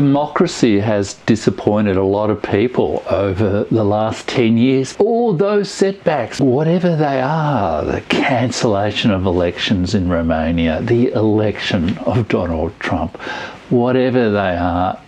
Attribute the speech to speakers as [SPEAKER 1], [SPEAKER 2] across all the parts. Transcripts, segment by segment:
[SPEAKER 1] Democracy has disappointed a lot of people over the last 10 years. All those setbacks, whatever they are, the cancellation of elections in Romania, the election of Donald Trump, whatever they are,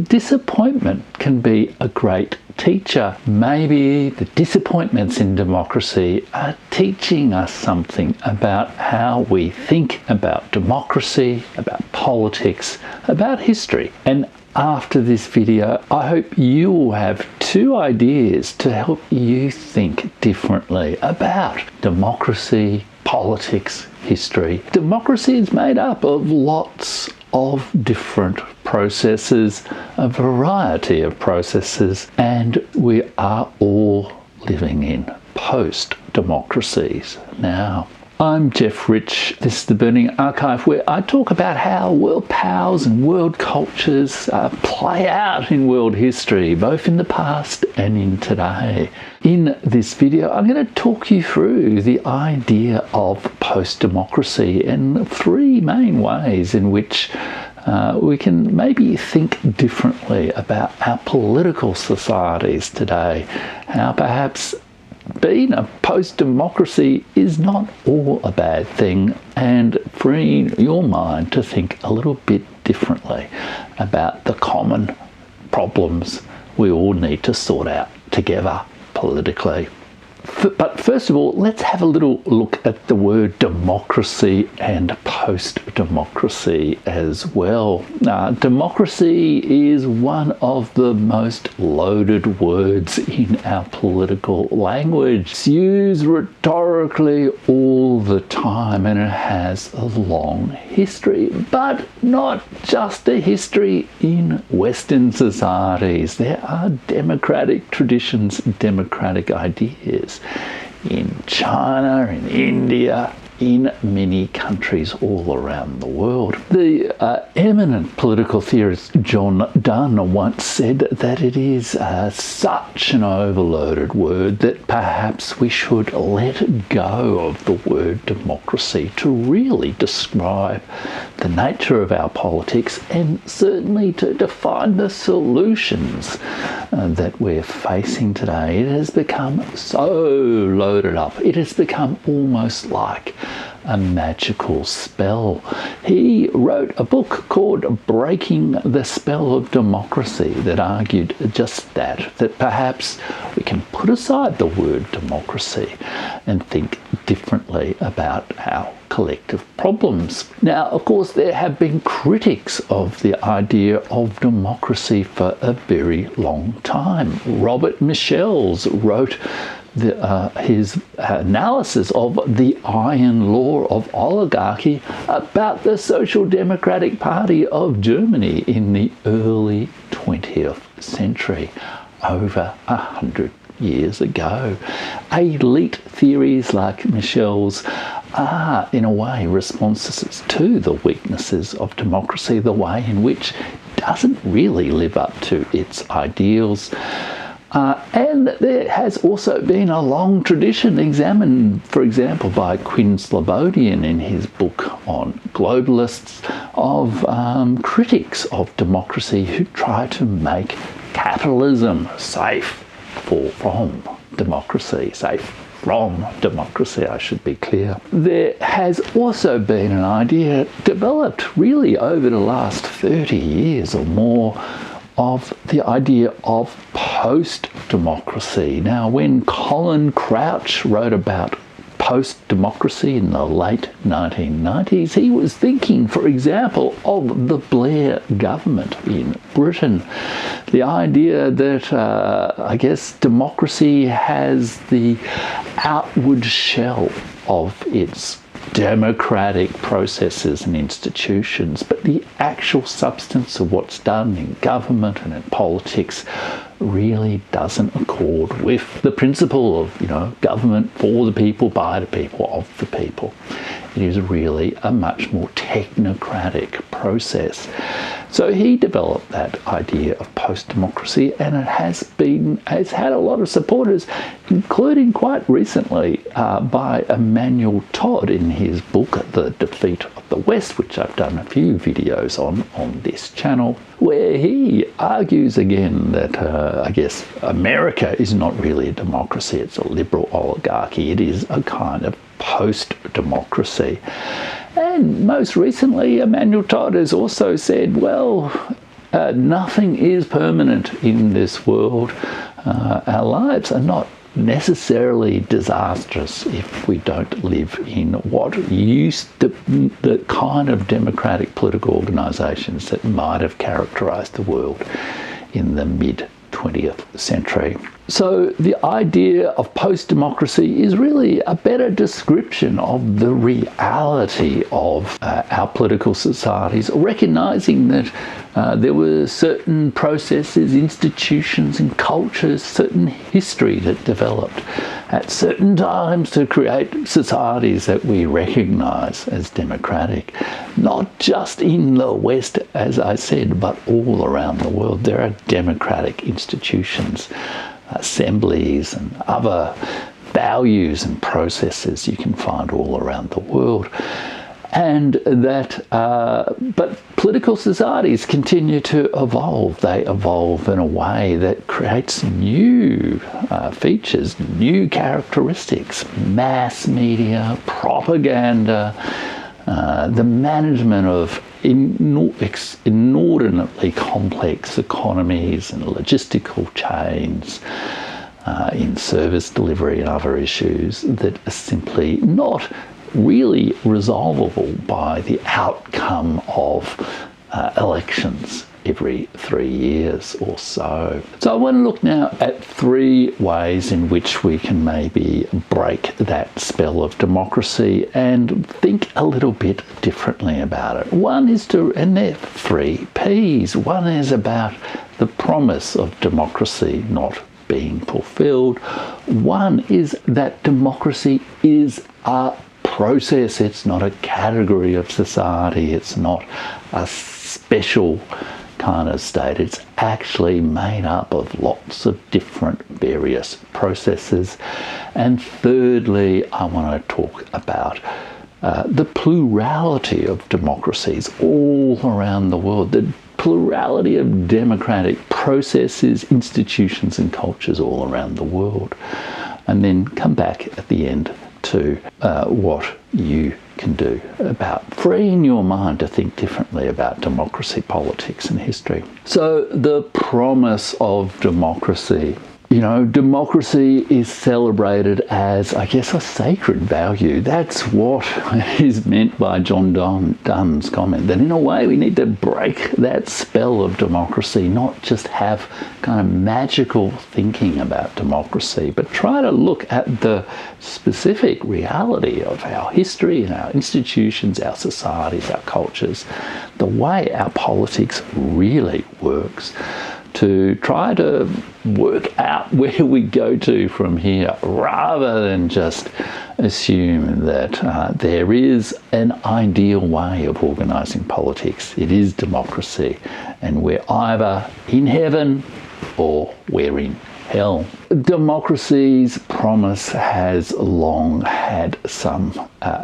[SPEAKER 1] disappointment can be a great teacher. Maybe the disappointments in democracy are teaching us something about how we think about democracy, about politics, about history. And after this video, I hope you will have two ideas to help you think differently about democracy, politics, history. Democracy is made up of lots of different processes, a variety of processes, and we are all living in post-democracies now. I'm Jeff Rich. This is the Burning Archive, where I talk about how world powers and world cultures play out in world history, both in the past and in today. In this video, I'm going to talk you through the idea of post-democracy and three main ways in which we can maybe think differently about our political societies today. How perhaps being a post-democracy is not all a bad thing, and freeing your mind to think a little bit differently about the common problems we all need to sort out together politically. But first of all, let's have a little look at the word democracy and post-democracy as well. Democracy is one of the most loaded words in our political language. It's used rhetorically all the time, and it has a long history, but not just a history in Western societies. There are democratic traditions, democratic ideas in China, in India, in many countries all around the world. The eminent political theorist John Donne once said that it is such an overloaded word that perhaps we should let go of the word democracy to really describe the nature of our politics, and certainly to define the solutions that we're facing today. It has become so loaded up. It has become almost like a magical spell. He wrote a book called Breaking the Spell of Democracy that argued just that perhaps we can put aside the word democracy and think differently about our collective problems. Now, of course, there have been critics of the idea of democracy for a very long time. Robert Michels wrote his analysis of the iron law of oligarchy about the Social Democratic Party of Germany in the early 20th century, over 100 years ago. Elite theories like Michel's are, in a way, responses to the weaknesses of democracy, the way in which it doesn't really live up to its ideals. And there has also been a long tradition examined, for example, by Quinn Slobodian in his book on globalists, of critics of democracy who try to make capitalism safe from democracy, I should be clear. There has also been an idea developed really over the last 30 years or more of the idea of post-democracy. Now, when Colin Crouch wrote about post-democracy in the late 1990s, he was thinking, for example, of the Blair government in Britain. The idea that, I guess, democracy has the outward shell of its democratic processes and institutions, but the actual substance of what's done in government and in politics really doesn't accord with the principle of, government for the people, by the people, of the people. It is really a much more technocratic process. So he developed that idea of post-democracy, and it has had a lot of supporters, including quite recently by Emmanuel Todd in his book, The Defeat of the West, which I've done a few videos on this channel. where he argues again that, I guess, America is not really a democracy, it's a liberal oligarchy. It is a kind of post-democracy. And most recently, Emmanuel Todd has also said, well, nothing is permanent in this world. Our lives are not necessarily disastrous if we don't live in what used to the kind of democratic political organisations that might have characterised the world in the mid-20th century. So the idea of post-democracy is really a better description of the reality of our political societies, recognising that there were certain processes, institutions and cultures, certain history that developed at certain times to create societies that we recognise as democratic. Not just in the West, as I said, but all around the world. There are democratic institutions, assemblies and other values and processes you can find all around the world. And that, but political societies continue to evolve. They evolve in a way that creates new features, new characteristics, mass media, propaganda, the management of inordinately complex economies and logistical chains in service delivery and other issues that are simply not really resolvable by the outcome of elections every 3 years or so. So I want to look now at 3 ways in which we can maybe break that spell of democracy and think a little bit differently about it. One is and they're 3 Ps. One is about the promise of democracy not being fulfilled. One is that democracy is a process. It's not a category of society. It's not a special kind of state. It's actually made up of lots of different various processes. And thirdly, I want to talk about the plurality of democracies all around the world, the plurality of democratic processes, institutions and cultures all around the world. And then come back at the end to what you can do about freeing your mind to think differently about democracy, politics and history. So the promise of democracy. You know, democracy is celebrated as, I guess, a sacred value. That's what is meant by John Donne's comment, that in a way we need to break that spell of democracy, not just have kind of magical thinking about democracy, but try to look at the specific reality of our history and our institutions, our societies, our cultures, the way our politics really works, to try to work out where we go to from here, rather than just assume that there is an ideal way of organising politics. It is democracy, and we're either in heaven or we're in hell. Democracy's promise has long had some,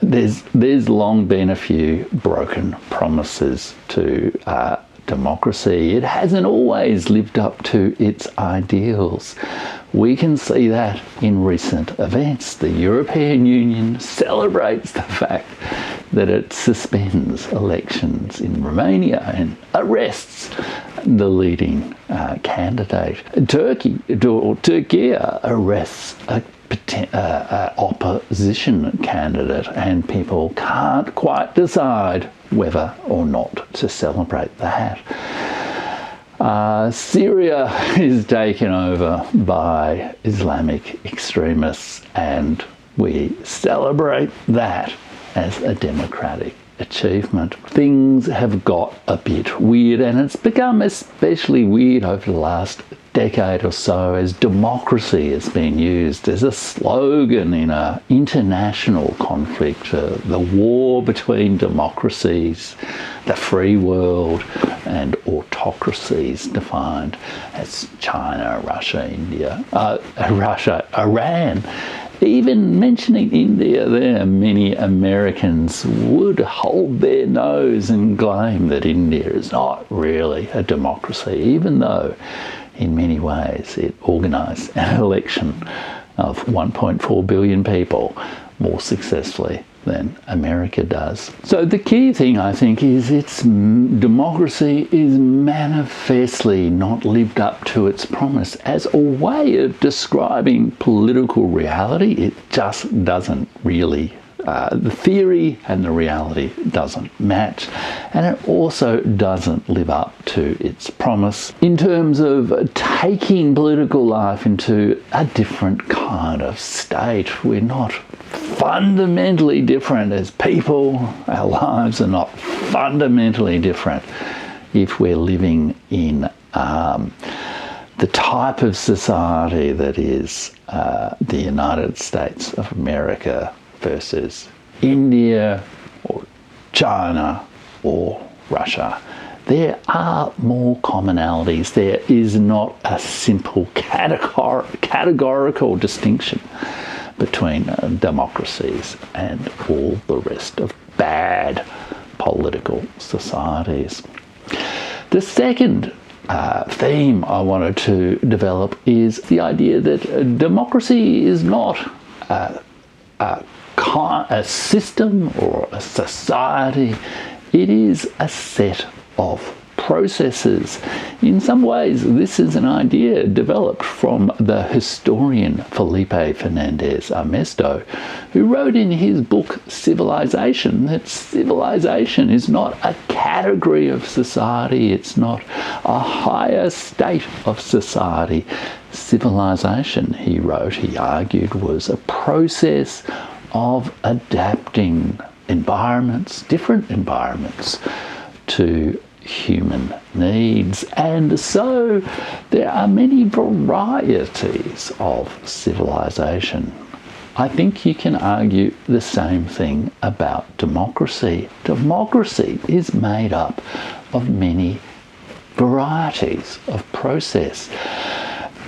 [SPEAKER 1] there's long been a few broken promises to democracy. It hasn't always lived up to its ideals. We can see that in recent events. The European Union celebrates the fact that it suspends elections in Romania and arrests the leading candidate. Turkey arrests a opposition candidate, and people can't quite decide whether or not to celebrate that. Syria is taken over by Islamic extremists, and we celebrate that as a democratic achievement. Things have got a bit weird, and it's become especially weird over the last decade or so as democracy has been used as a slogan in an international conflict, the war between democracies, the free world, and autocracies defined as China, Russia, Iran, Even mentioning India there, many Americans would hold their nose and claim that India is not really a democracy, even though in many ways it organised an election of 1.4 billion people more successfully than America does. So the key thing, I think, is its democracy is manifestly not lived up to its promise. As a way of describing political reality, it just doesn't really. The theory and the reality doesn't match, and it also doesn't live up to its promise in terms of taking political life into a different kind of state. We're not fundamentally different as people. Our lives are not fundamentally different if we're living in the type of society that is the United States of America versus India or China or Russia. There are more commonalities. There is not a simple categorical distinction between democracies and all the rest of bad political societies. The second theme I wanted to develop is the idea that democracy is not a system or a society. It is a set of processes. In some ways, this is an idea developed from the historian Felipe Fernandez Armesto, who wrote in his book Civilization that civilization is not a category of society, it's not a higher state of society. Civilization, he wrote, he argued, was a process of adapting environments, different environments, to human needs. And so there are many varieties of civilization. I think you can argue the same thing about democracy. Democracy is made up of many varieties of process.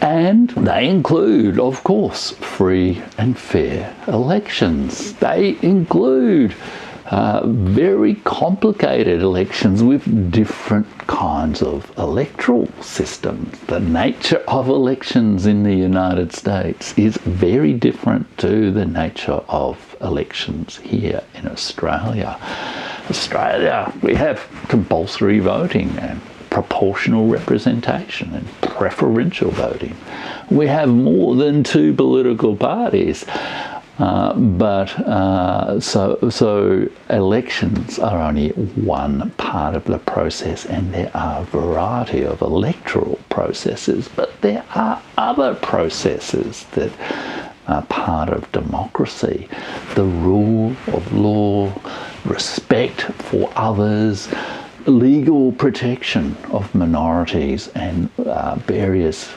[SPEAKER 1] And they include, of course, free and fair elections. They include very complicated elections with different kinds of electoral systems. The nature of elections in the United States is very different to the nature of elections here in Australia. Australia, we have compulsory voting and proportional representation and preferential voting. We have more than two political parties, so elections are only one part of the process, and there are a variety of electoral processes, but there are other processes that are part of democracy. The rule of law, respect for others, legal protection of minorities, and various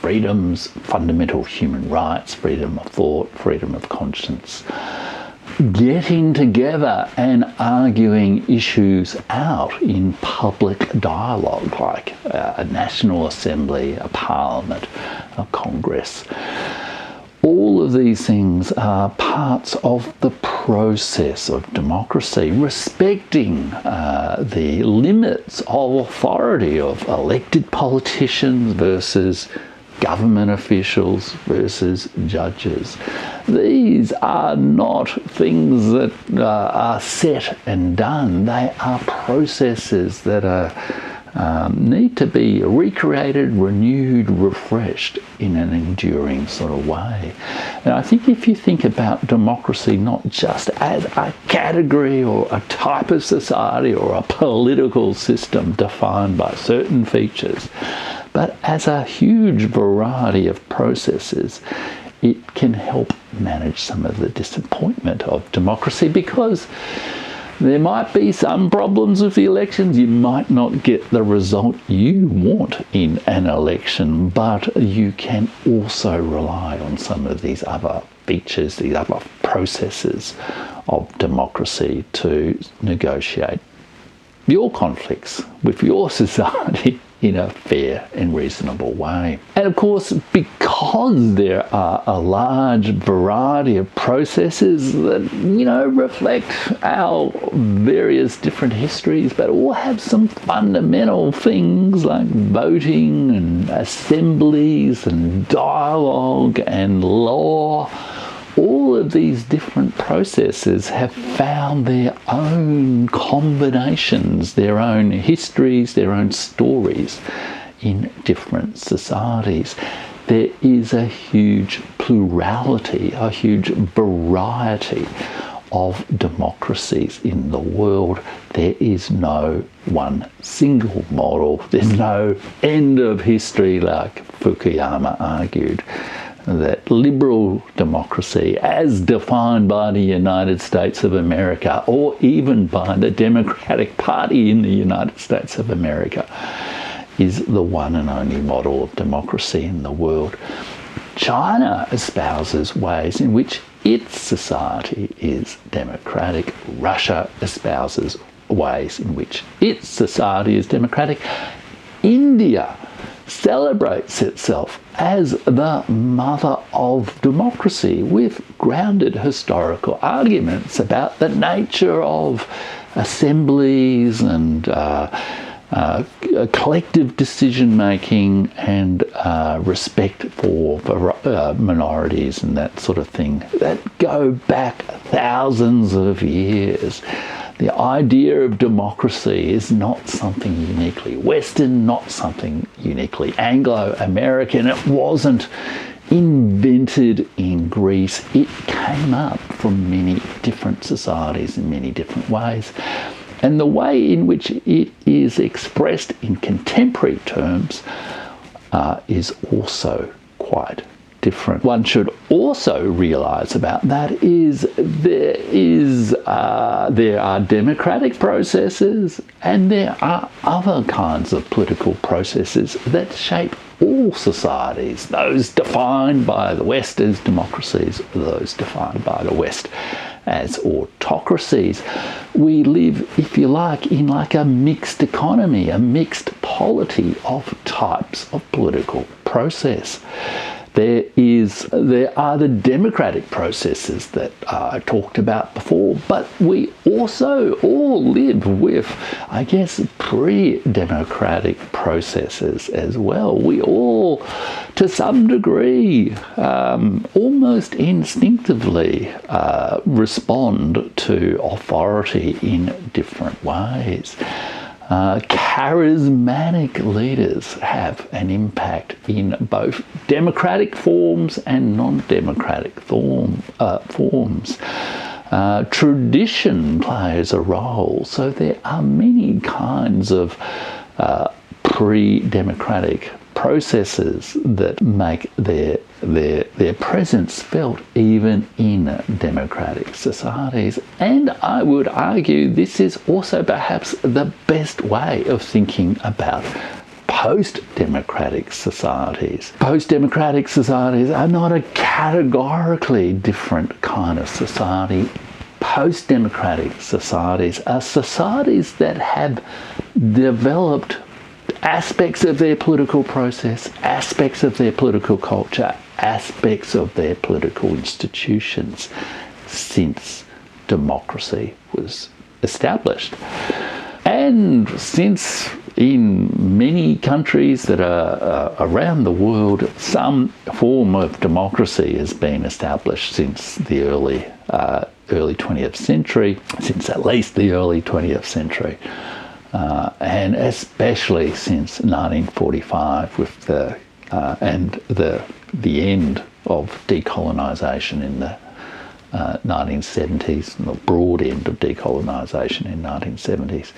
[SPEAKER 1] freedoms, fundamental human rights, freedom of thought, freedom of conscience. Getting together and arguing issues out in public dialogue, like a National Assembly, a Parliament, a Congress. All of these things are parts of the process of democracy, respecting the limits of authority of elected politicians versus government officials versus judges. These are not things that are set and done. They are processes that need to be recreated, renewed, refreshed in an enduring sort of way. And I think if you think about democracy not just as a category or a type of society or a political system defined by certain features, but as a huge variety of processes, it can help manage some of the disappointment of democracy, because there might be some problems with the elections. You might not get the result you want in an election, but you can also rely on some of these other features, these other processes of democracy to negotiate your conflicts with your society in a fair and reasonable way. And of course, because there are a large variety of processes that, reflect our various different histories, but all have some fundamental things like voting and assemblies and dialogue and law, all of these different processes have found their own combinations, their own histories, their own stories in different societies. There is a huge plurality, a huge variety of democracies in the world. There is no one single model. There's no end of history, like Fukuyama argued, that liberal democracy, as defined by the United States of America, or even by the Democratic Party in the United States of America, is the one and only model of democracy in the world. China espouses ways in which its society is democratic. Russia espouses ways in which its society is democratic. India celebrates itself as the mother of democracy, with grounded historical arguments about the nature of assemblies and collective decision-making and respect for minorities and that sort of thing that go back thousands of years. The idea of democracy is not something uniquely Western, not something uniquely Anglo-American. It wasn't invented in Greece. It came up from many different societies in many different ways. And the way in which it is expressed in contemporary terms is also quite different. One should also realise about that is there are democratic processes and there are other kinds of political processes that shape all societies, those defined by the West as democracies, those defined by the West as autocracies. We live, if you like, in like a mixed economy, a mixed polity of types of political process. There are the democratic processes that I talked about before, but we also all live with, I guess, pre-democratic processes as well. We all, to some degree, almost instinctively respond to authority in different ways. Charismatic leaders have an impact in both democratic forms and non-democratic forms. Tradition plays a role, so there are many kinds of pre-democratic processes that make their presence felt even in democratic societies. And I would argue this is also perhaps the best way of thinking about post-democratic societies. Post-democratic societies are not a categorically different kind of society. Post-democratic societies are societies that have developed aspects of their political process, aspects of their political culture, aspects of their political institutions since democracy was established. And since in many countries that are around the world, some form of democracy has been established since the early 20th century, since at least the early 20th century. And especially since 1945, with the end of decolonisation in the 1970s, and the broad end of decolonisation in 1970s.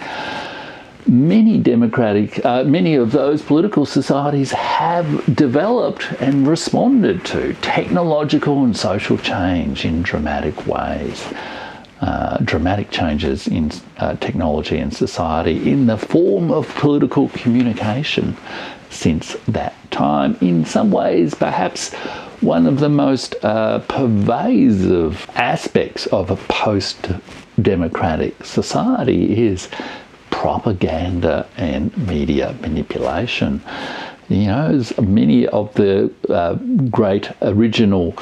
[SPEAKER 1] Many of those political societies have developed and responded to technological and social change in dramatic ways. Dramatic changes in technology and society in the form of political communication since that time. In some ways, perhaps one of the most pervasive aspects of a post-democratic society is propaganda and media manipulation. You know, as many of the great original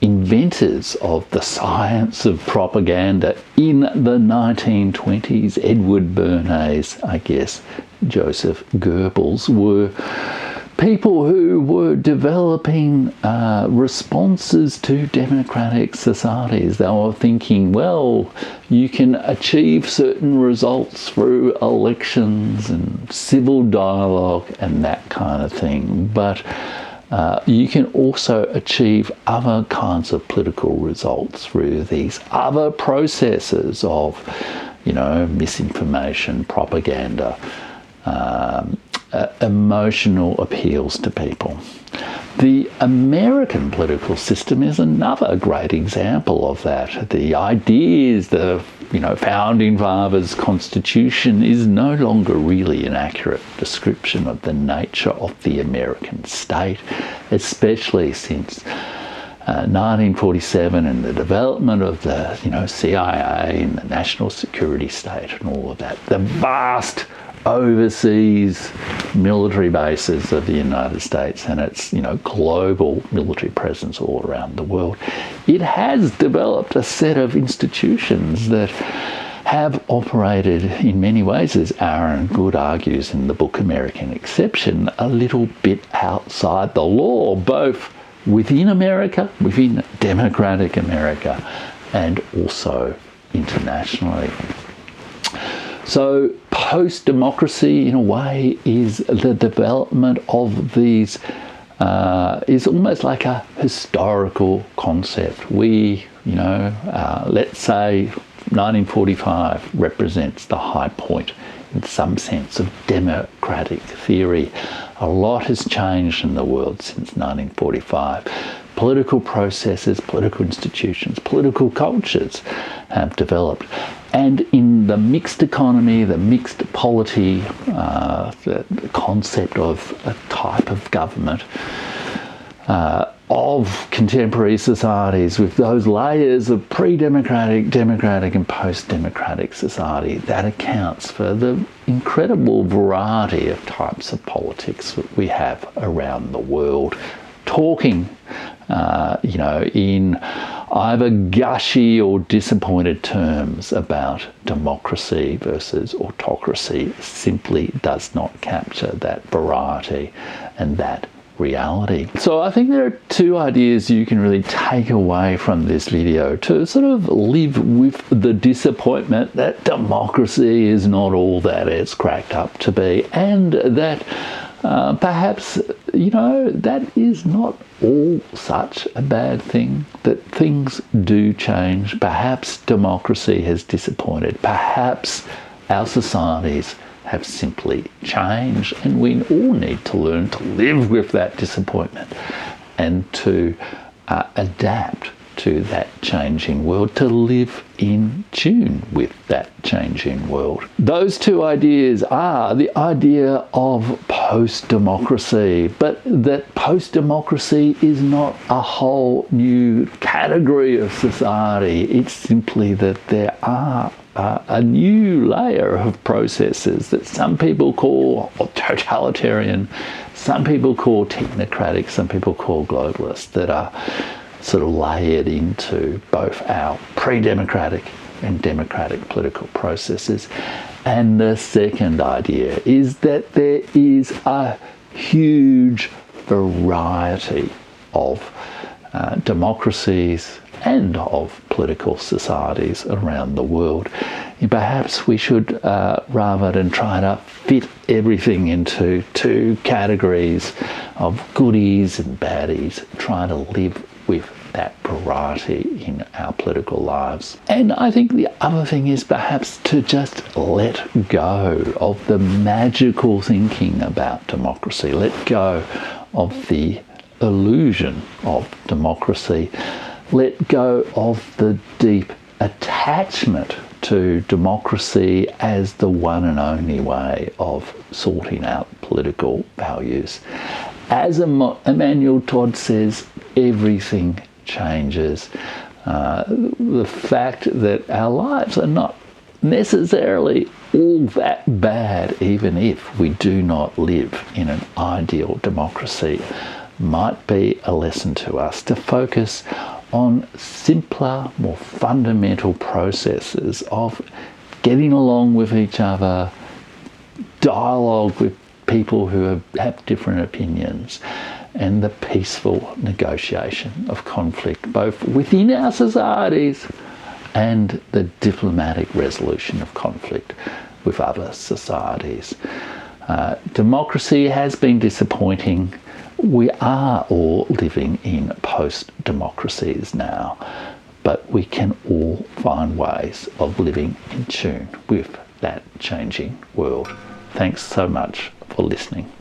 [SPEAKER 1] inventors of the science of propaganda in the 1920s, Edward Bernays, I guess, Joseph Goebbels, were people who were developing responses to democratic societies. They were thinking, well, you can achieve certain results through elections and civil dialogue and that kind of thing, but you can also achieve other kinds of political results through these other processes of, you know, misinformation, propaganda, emotional appeals to people. The American political system is another great example of that. The ideas, the founding fathers' constitution is no longer really an accurate description of the nature of the American state, especially since 1947 and the development of the CIA and the national security state and all of that. The vast overseas military bases of the United States and its global military presence all around the world. It has developed a set of institutions that have operated in many ways, as Aaron Good argues in the book American Exception, a little bit outside the law, both within America, within democratic America, and also internationally. So post-democracy, in a way, is the development of these, is almost like a historical concept. We, let's say 1945 represents the high point in some sense of democratic theory. A lot has changed in the world since 1945. Political processes, political institutions, political cultures have developed. And in the mixed economy, the mixed polity, the concept of a type of government, of contemporary societies with those layers of pre-democratic, democratic and post-democratic society, that accounts for the incredible variety of types of politics that we have around the world, talking in either gushy or disappointed terms about democracy versus autocracy simply does not capture that variety and that reality. So I think there are two ideas you can really take away from this video to sort of live with the disappointment that democracy is not all that it's cracked up to be, and that perhaps, that is not all such a bad thing, that things do change. Perhaps democracy has disappointed. Perhaps our societies have simply changed, and we all need to learn to live with that disappointment and to adapt to that changing world, to live in tune with that changing world. Those two ideas are the idea of post-democracy, but that post-democracy is not a whole new category of society. It's simply that there are a new layer of processes that some people call totalitarian, some people call technocratic, some people call globalist, that are sort of layered into both our pre-democratic and democratic political processes. And the second idea is that there is a huge variety of democracies and of political societies around the world. And perhaps we should, rather than try to fit everything into two categories of goodies and baddies, try to live with that variety in our political lives. And I think the other thing is perhaps to just let go of the magical thinking about democracy, let go of the illusion of democracy, let go of the deep attachment to democracy as the one and only way of sorting out political values. As Emmanuel Todd says, everything changes. The fact that our lives are not necessarily all that bad, even if we do not live in an ideal democracy. Might be a lesson to us to focus on simpler, more fundamental processes of getting along with each other, dialogue with people who have different opinions, and the peaceful negotiation of conflict, both within our societies and the diplomatic resolution of conflict with other societies. Democracy has been disappointing. We are all living in post-democracies now, but we can all find ways of living in tune with that changing world. Thanks so much for listening.